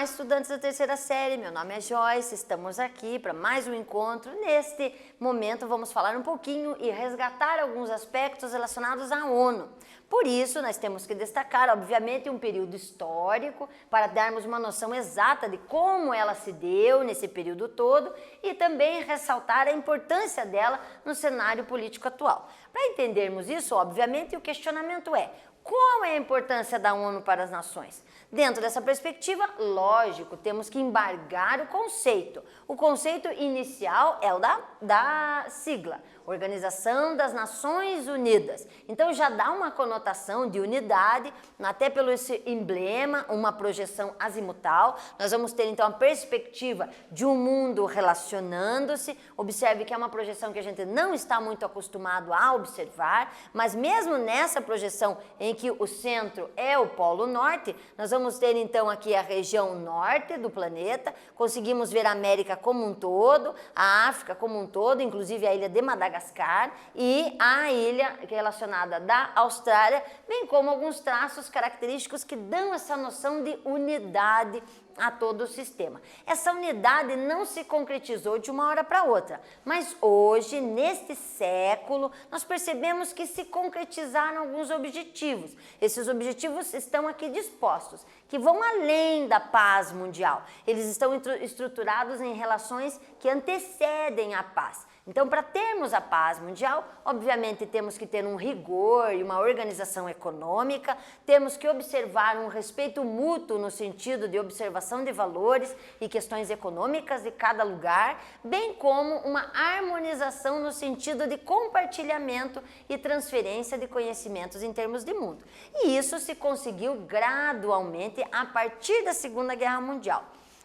Olá, estudantes da terceira série, meu nome é Joyce, estamos aqui para mais um encontro. Neste momento vamos falar um pouquinho e resgatar alguns aspectos relacionados à ONU. Por isso, nós temos que destacar, obviamente, um período histórico para darmos uma noção exata de como ela se deu nesse período todo e também ressaltar a importância dela no cenário político atual. Para entendermos isso, obviamente, o questionamento é: qual é a importância da ONU para as nações? Dentro dessa perspectiva, lógico, temos que embargar o conceito. O conceito inicial é o da sigla, Organização das Nações Unidas. Então já dá uma conotação de unidade, até pelo esse emblema, uma projeção azimutal. Nós vamos ter então a perspectiva de um mundo relacionando-se. Observe que é uma projeção que a gente não está muito acostumado a observar, mas mesmo nessa projeção em que o centro é o Polo Norte, nós vamos ter então aqui a região norte do planeta, conseguimos ver a América como um todo, a África como um todo, inclusive a ilha de Madagascar e a ilha relacionada da Austrália, bem como alguns traços característicos que dão essa noção de unidade a todo o sistema. Essa unidade não se concretizou de uma hora para outra, mas hoje, neste século, nós percebemos que se concretizaram alguns objetivos. Esses objetivos estão aqui dispostos, que vão além da paz mundial. Eles estão estruturados em relações que antecedem a paz. Então, para termos a paz mundial, obviamente temos que ter um rigor e uma organização econômica, temos que observar um respeito mútuo no sentido de observação de valores e questões econômicas de cada lugar, bem como uma harmonização no sentido de compartilhamento e transferência de conhecimentos em termos de mundo. E isso se conseguiu gradualmente a partir da Segunda Guerra Mundial.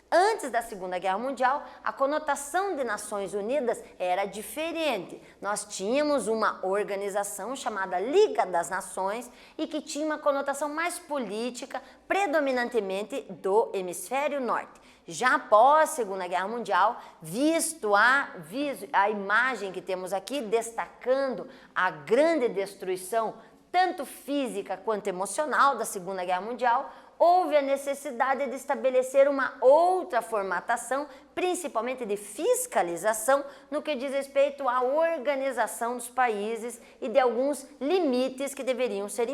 Antes da Segunda Guerra Mundial, a conotação de Nações Unidas era diferente. Nós tínhamos uma organização chamada Liga das Nações e que tinha uma conotação mais política, predominantemente do hemisfério norte. Já após a Segunda Guerra Mundial, visto a imagem que temos aqui, destacando a grande destruição, tanto física quanto emocional da Segunda Guerra Mundial, houve a necessidade de estabelecer uma outra formatação, principalmente de fiscalização, no que diz respeito à organização dos países e de alguns limites que deveriam ser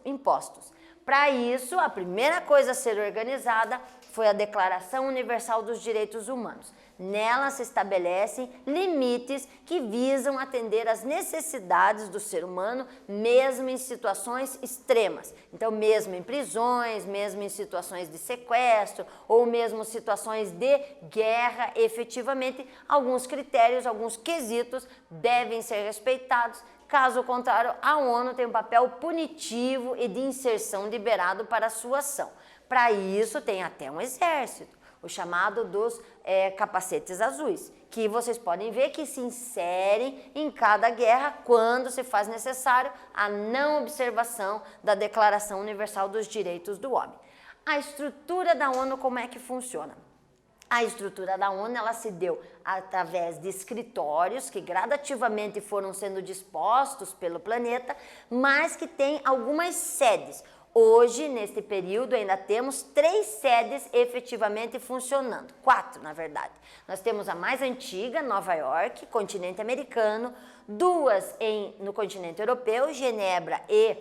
impostos. Para isso, a primeira coisa a ser organizada foi a Declaração Universal dos Direitos Humanos. Nela se estabelecem limites que visam atender às necessidades do ser humano, mesmo em situações extremas. Então, mesmo em prisões, mesmo em situações de sequestro ou mesmo situações de guerra, efetivamente, alguns critérios, alguns quesitos devem ser respeitados. Caso contrário, a ONU tem um papel punitivo e de inserção liberado para a sua ação. Para isso, tem até um exército, o chamado dos capacetes azuis, que vocês podem ver que se inserem em cada guerra quando se faz necessário a não observação da Declaração Universal dos Direitos do Homem. A estrutura da ONU, como é que funciona? A estrutura da ONU, ela se deu através de escritórios que gradativamente foram sendo dispostos pelo planeta, mas que tem algumas sedes. Hoje, neste período, ainda temos 3 sedes efetivamente funcionando, 4 na verdade. Nós temos a mais antiga, Nova York, continente americano, 2 no continente europeu, Genebra e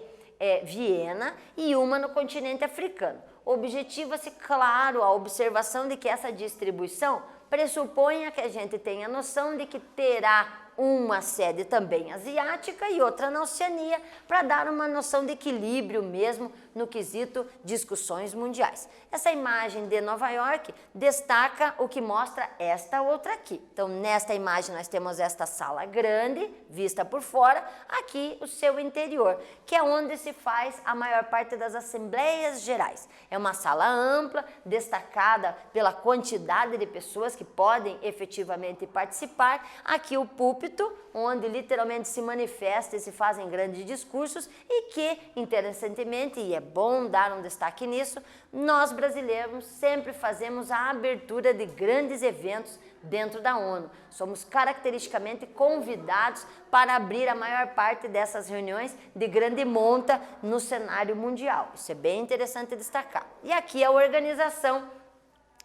Viena, e uma no continente africano. Objetiva-se, claro, a observação de que essa distribuição pressupõe que a gente tenha noção de que terá uma sede também asiática e outra na Oceania, para dar uma noção de equilíbrio mesmo no quesito discussões mundiais. Essa imagem de Nova York destaca o que mostra esta outra aqui. Então, nesta imagem nós temos esta sala grande, vista por fora, aqui o seu interior, que é onde se faz a maior parte das assembleias gerais. É uma sala ampla, destacada pela quantidade de pessoas que podem efetivamente participar. Aqui o púlpito, onde literalmente se manifesta e se fazem grandes discursos e que, interessantemente, e é bom dar um destaque nisso, nós brasileiros sempre fazemos a abertura de grandes eventos dentro da ONU. Somos caracteristicamente convidados para abrir a maior parte dessas reuniões de grande monta no cenário mundial. Isso é bem interessante destacar. E aqui a organização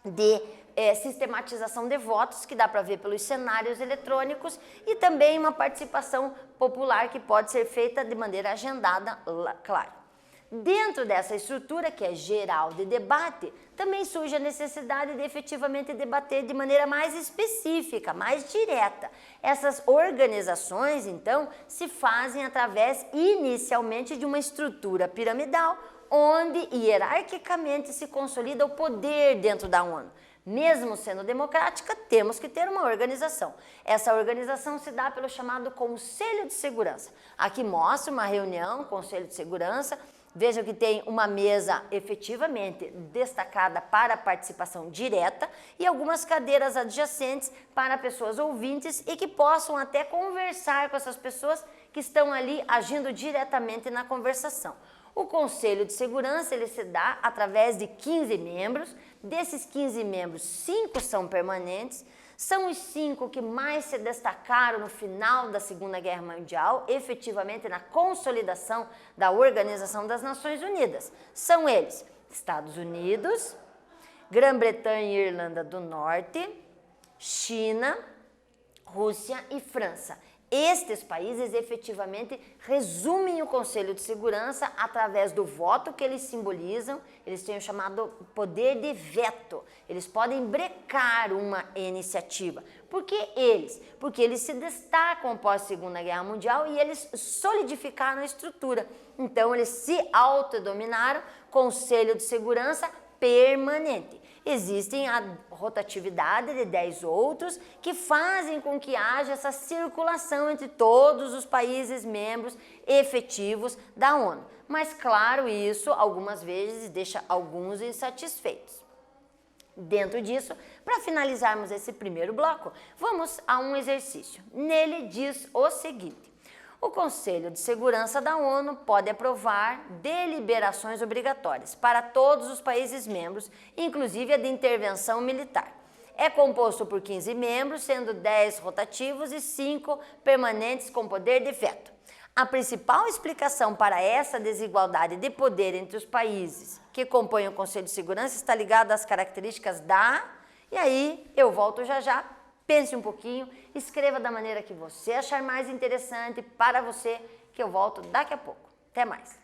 de sistematização de votos, que dá para ver pelos cenários eletrônicos, e também uma participação popular que pode ser feita de maneira agendada, claro. Dentro dessa estrutura, que é geral de debate, também surge a necessidade de efetivamente debater de maneira mais específica, mais direta. Essas organizações, então, se fazem através, inicialmente, de uma estrutura piramidal, onde hierarquicamente se consolida o poder dentro da ONU. Mesmo sendo democrática, temos que ter uma organização. Essa organização se dá pelo chamado Conselho de Segurança. Aqui mostra uma reunião, Conselho de Segurança. Vejam que tem uma mesa efetivamente destacada para a participação direta e algumas cadeiras adjacentes para pessoas ouvintes e que possam até conversar com essas pessoas que estão ali agindo diretamente na conversação. O Conselho de Segurança ele se dá através de 15 membros. Desses 15 membros, 5 são permanentes. São os 5 que mais se destacaram no final da Segunda Guerra Mundial, efetivamente na consolidação da Organização das Nações Unidas. São eles: Estados Unidos, Grã-Bretanha e Irlanda do Norte, China, Rússia e França. Estes países efetivamente resumem o Conselho de Segurança através do voto que eles simbolizam. Eles têm o chamado poder de veto. Eles podem brecar uma iniciativa. Por que eles? Porque eles se destacam após a Segunda Guerra Mundial e eles solidificaram a estrutura. Então eles se autodominaram Conselho de Segurança permanente. Existem a rotatividade de 10 outros que fazem com que haja essa circulação entre todos os países membros efetivos da ONU. Mas, claro, isso algumas vezes deixa alguns insatisfeitos. Dentro disso, para finalizarmos esse primeiro bloco, vamos a um exercício. Nele diz o seguinte: o Conselho de Segurança da ONU pode aprovar deliberações obrigatórias para todos os países membros, inclusive a de intervenção militar. É composto por 15 membros, sendo 10 rotativos e 5 permanentes com poder de veto. A principal explicação para essa desigualdade de poder entre os países que compõem o Conselho de Segurança está ligada às características da... E aí eu volto já já. Pense um pouquinho, escreva da maneira que você achar mais interessante para você, que eu volto daqui a pouco. Até mais!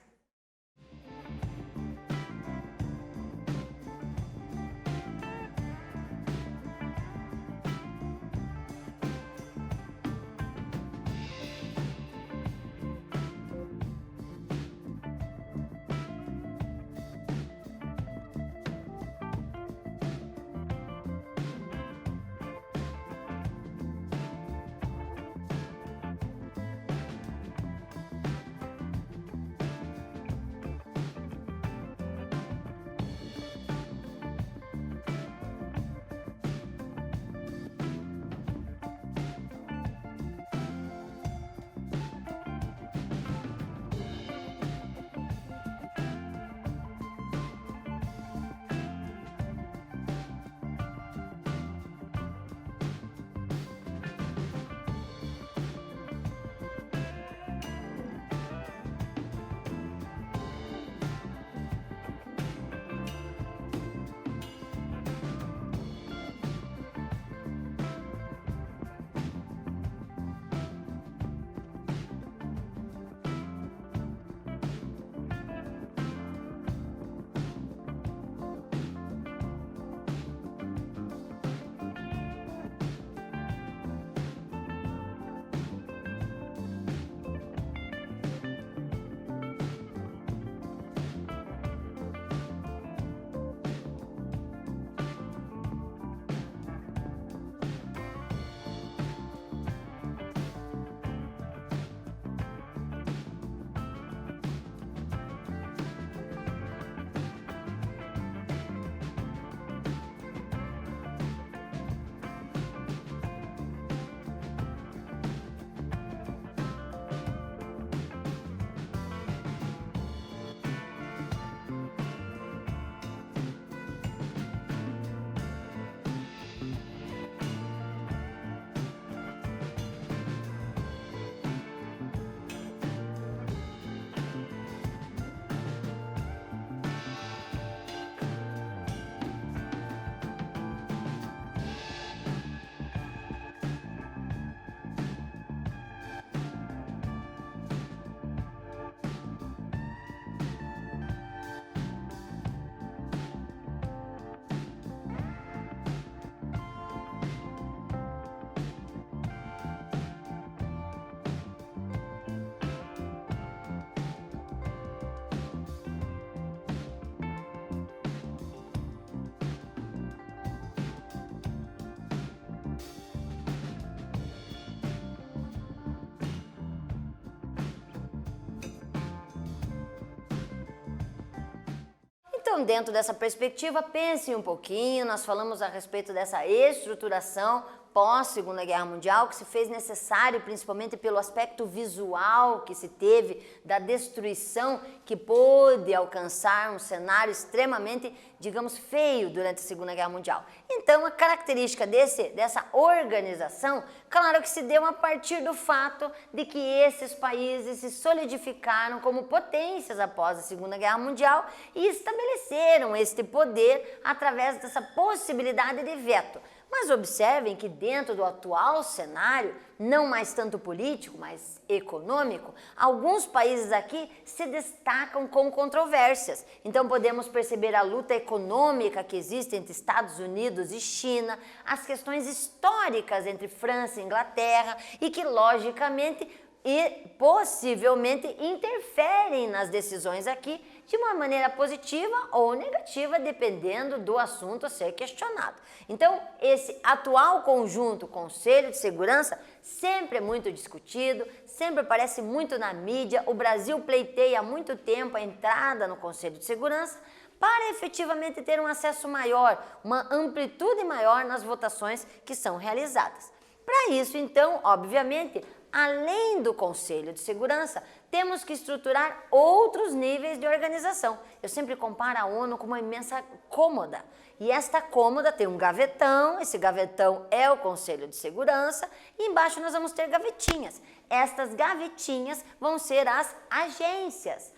Então, dentro dessa perspectiva, pense um pouquinho, nós falamos a respeito dessa estruturação pós-Segunda Guerra Mundial, que se fez necessário principalmente pelo aspecto visual que se teve, da destruição que pôde alcançar um cenário extremamente, digamos, feio durante a Segunda Guerra Mundial. Então, a característica dessa organização, claro que se deu a partir do fato de que esses países se solidificaram como potências após a Segunda Guerra Mundial e estabeleceram este poder através dessa possibilidade de veto. Mas observem que dentro do atual cenário, não mais tanto político, mas econômico, alguns países aqui se destacam com controvérsias. Então podemos perceber a luta econômica que existe entre Estados Unidos e China, as questões históricas entre França e Inglaterra e que logicamente e possivelmente interferem nas decisões aqui de uma maneira positiva ou negativa, dependendo do assunto a ser questionado. Então, esse atual conjunto, Conselho de Segurança, sempre é muito discutido, sempre aparece muito na mídia. O Brasil pleiteia há muito tempo a entrada no Conselho de Segurança para efetivamente ter um acesso maior, uma amplitude maior nas votações que são realizadas. Para isso, então, obviamente, além do Conselho de Segurança, temos que estruturar outros níveis de organização. Eu sempre comparo a ONU com uma imensa cômoda. E esta cômoda tem um gavetão, esse gavetão é o Conselho de Segurança, e embaixo nós vamos ter gavetinhas. Estas gavetinhas vão ser as agências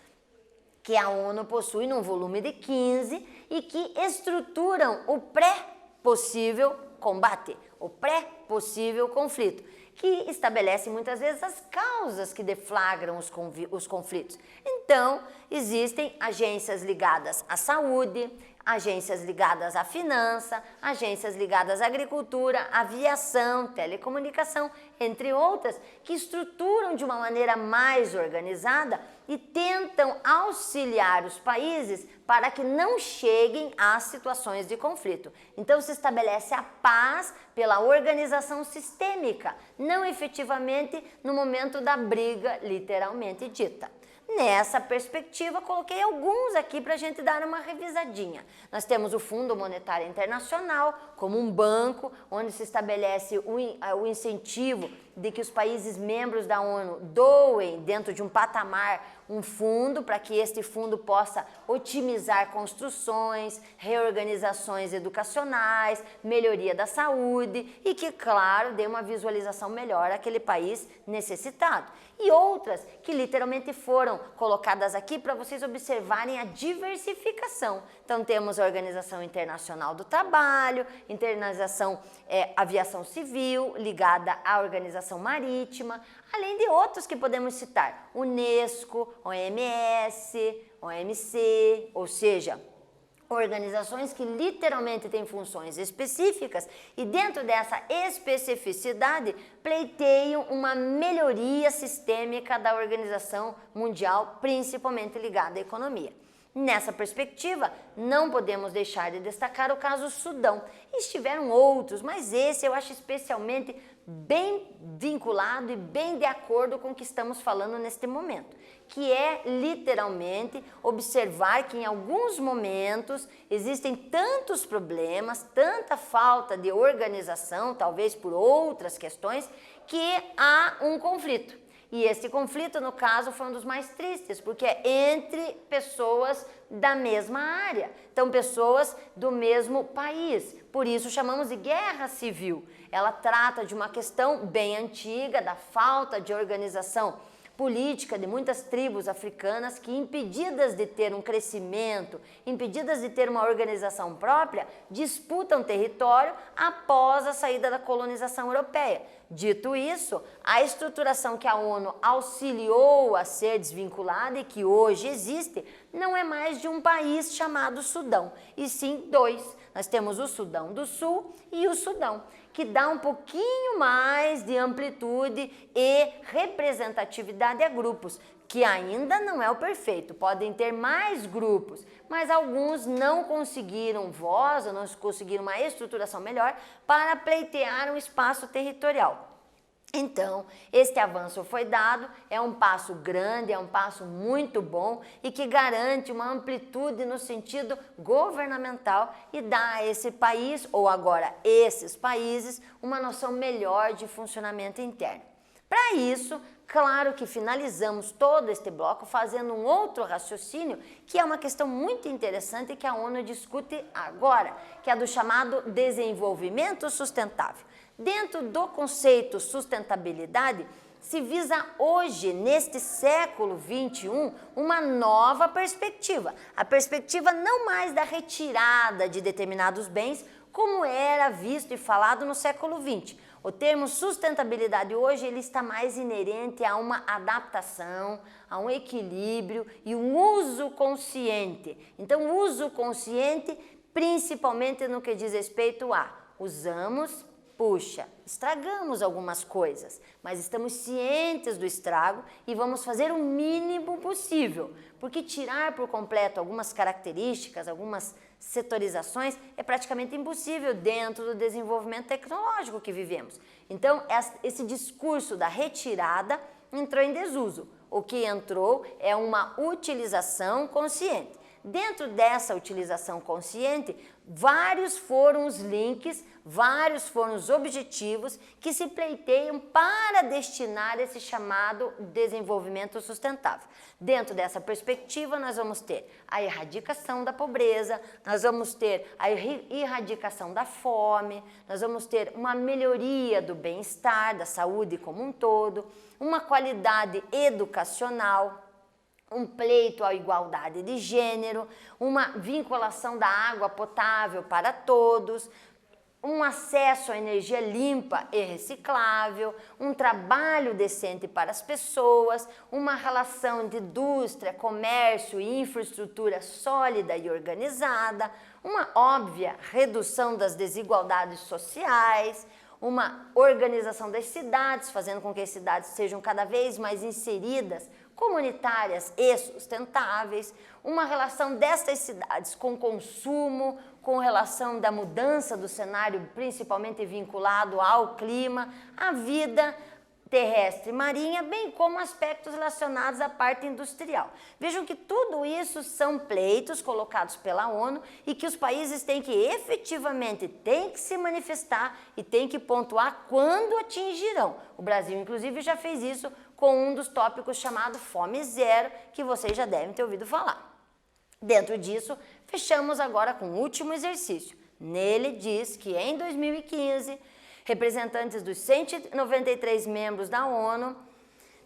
que a ONU possui num volume de 15 e que estruturam o pré-possível combate, o pré-possível conflito, que estabelece muitas vezes as causas que deflagram os conflitos. Então, existem agências ligadas à saúde, agências ligadas à finança, agências ligadas à agricultura, aviação, telecomunicação, entre outras, que estruturam de uma maneira mais organizada e tentam auxiliar os países para que não cheguem às situações de conflito. Então se estabelece a paz pela organização sistêmica, não efetivamente no momento da briga literalmente dita. Nessa perspectiva, coloquei alguns aqui para a gente dar uma revisadinha. Nós temos o Fundo Monetário Internacional como um banco onde se estabelece o incentivo de que os países membros da ONU doem dentro de um patamar um fundo para que este fundo possa otimizar construções, reorganizações educacionais, melhoria da saúde e que, claro, dê uma visualização melhor àquele país necessitado. E outras que literalmente foram colocadas aqui para vocês observarem a diversificação. Então temos a Organização Internacional do Trabalho, Aviação Civil, ligada à Organização Marítima, além de outros que podemos citar, Unesco, OMS, OMC, ou seja, organizações que literalmente têm funções específicas e dentro dessa especificidade pleiteiam uma melhoria sistêmica da organização mundial, principalmente ligada à economia. Nessa perspectiva, não podemos deixar de destacar o caso Sudão. Estiveram outros, mas esse eu acho especialmente bem vinculado e bem de acordo com o que estamos falando neste momento, que é literalmente observar que em alguns momentos existem tantos problemas, tanta falta de organização, talvez por outras questões, que há um conflito. E esse conflito, no caso, foi um dos mais tristes, porque é entre pessoas da mesma área, então pessoas do mesmo país. Por isso chamamos de guerra civil. Ela trata de uma questão bem antiga, da falta de organização política de muitas tribos africanas que, impedidas de ter um crescimento, impedidas de ter uma organização própria, disputam território após a saída da colonização europeia. Dito isso, a estruturação que a ONU auxiliou a ser desvinculada e que hoje existe, não é mais de um país chamado Sudão, e sim dois. Nós temos o Sudão do Sul e o Sudão, que dá um pouquinho mais de amplitude e representatividade a grupos, que ainda não é o perfeito, podem ter mais grupos, mas alguns não conseguiram voz, ou não conseguiram uma estruturação melhor para pleitear um espaço territorial. Então, este avanço foi dado, é um passo grande, é um passo muito bom e que garante uma amplitude no sentido governamental e dá a esse país, ou agora esses países, uma noção melhor de funcionamento interno. Para isso, claro que finalizamos todo este bloco fazendo um outro raciocínio, que é uma questão muito interessante que a ONU discute agora, que é do chamado desenvolvimento sustentável. Dentro do conceito sustentabilidade, se visa hoje, neste século XXI, uma nova perspectiva. A perspectiva não mais da retirada de determinados bens, como era visto e falado no século XX. O termo sustentabilidade hoje ele está mais inerente a uma adaptação, a um equilíbrio e um uso consciente. Então, o uso consciente, principalmente no que diz respeito a usamos, puxa, estragamos algumas coisas, mas estamos cientes do estrago e vamos fazer o mínimo possível, porque tirar por completo algumas características, algumas setorizações é praticamente impossível dentro do desenvolvimento tecnológico que vivemos. Então, esse discurso da retirada entrou em desuso. O que entrou é uma utilização consciente. Dentro dessa utilização consciente, vários foram os links, vários foram os objetivos que se pleiteiam para destinar esse chamado desenvolvimento sustentável. Dentro dessa perspectiva, nós vamos ter a erradicação da pobreza, nós vamos ter a erradicação da fome, nós vamos ter uma melhoria do bem-estar, da saúde como um todo, uma qualidade educacional, um pleito à igualdade de gênero, uma vinculação da água potável para todos, um acesso à energia limpa e reciclável, um trabalho decente para as pessoas, uma relação de indústria, comércio e infraestrutura sólida e organizada, uma óbvia redução das desigualdades sociais, uma organização das cidades, fazendo com que as cidades sejam cada vez mais inseridas, comunitárias e sustentáveis, uma relação destas cidades com consumo, com relação da mudança do cenário, principalmente vinculado ao clima, à vida terrestre e marinha, bem como aspectos relacionados à parte industrial. Vejam que tudo isso são pleitos colocados pela ONU e que os países têm que efetivamente se manifestar e têm que pontuar quando atingirão. O Brasil, inclusive, já fez isso com um dos tópicos chamado Fome Zero, que vocês já devem ter ouvido falar. Dentro disso, fechamos agora com o último exercício. Nele diz que em 2015, representantes dos 193 membros da ONU,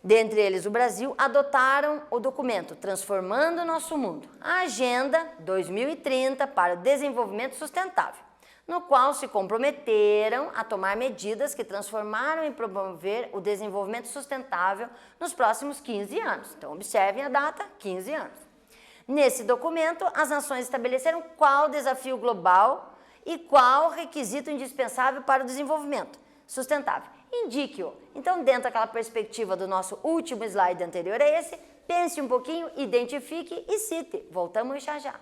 dentre eles o Brasil, adotaram o documento Transformando o Nosso Mundo, a Agenda 2030 para o Desenvolvimento Sustentável, no qual se comprometeram a tomar medidas que transformaram e promover o desenvolvimento sustentável nos próximos 15 anos. Então, observem a data, 15 anos. Nesse documento, as nações estabeleceram qual desafio global e qual requisito indispensável para o desenvolvimento sustentável. Indique-o. Então, dentro daquela perspectiva do nosso último slide anterior a esse, pense um pouquinho, identifique e cite. Voltamos já já.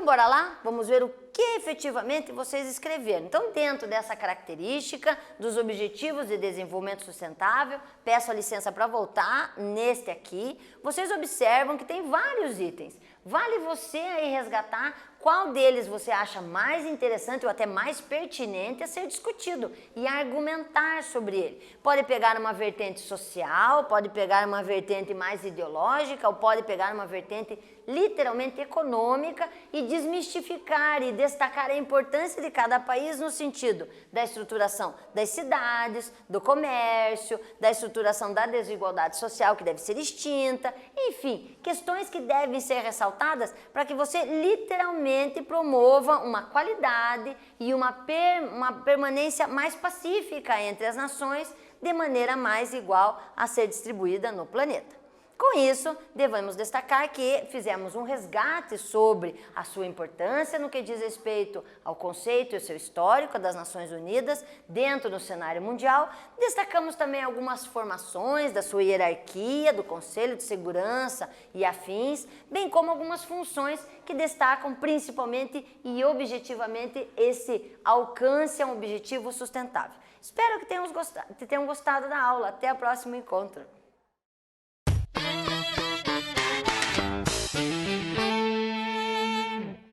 Então, bora lá? Vamos ver o que efetivamente vocês escreveram. Então, dentro dessa característica dos Objetivos de Desenvolvimento Sustentável, peço a licença para voltar neste aqui, vocês observam que tem vários itens. Vale você aí resgatar qual deles você acha mais interessante ou até mais pertinente a ser discutido e argumentar sobre ele. Pode pegar uma vertente social, pode pegar uma vertente mais ideológica ou pode pegar uma vertente literalmente econômica e desmistificar e destacar a importância de cada país no sentido da estruturação das cidades, do comércio, da estruturação da desigualdade social que deve ser extinta, enfim, questões que devem ser ressaltadas para que você literalmente promova uma qualidade e uma permanência mais pacífica entre as nações de maneira mais igual a ser distribuída no planeta. Com isso, devemos destacar que fizemos um resgate sobre a sua importância no que diz respeito ao conceito e ao seu histórico das Nações Unidas dentro do cenário mundial. Destacamos também algumas formações da sua hierarquia, do Conselho de Segurança e afins, bem como algumas funções que destacam principalmente e objetivamente esse alcance a um objetivo sustentável. Espero que tenham gostado da aula. Até o próximo encontro.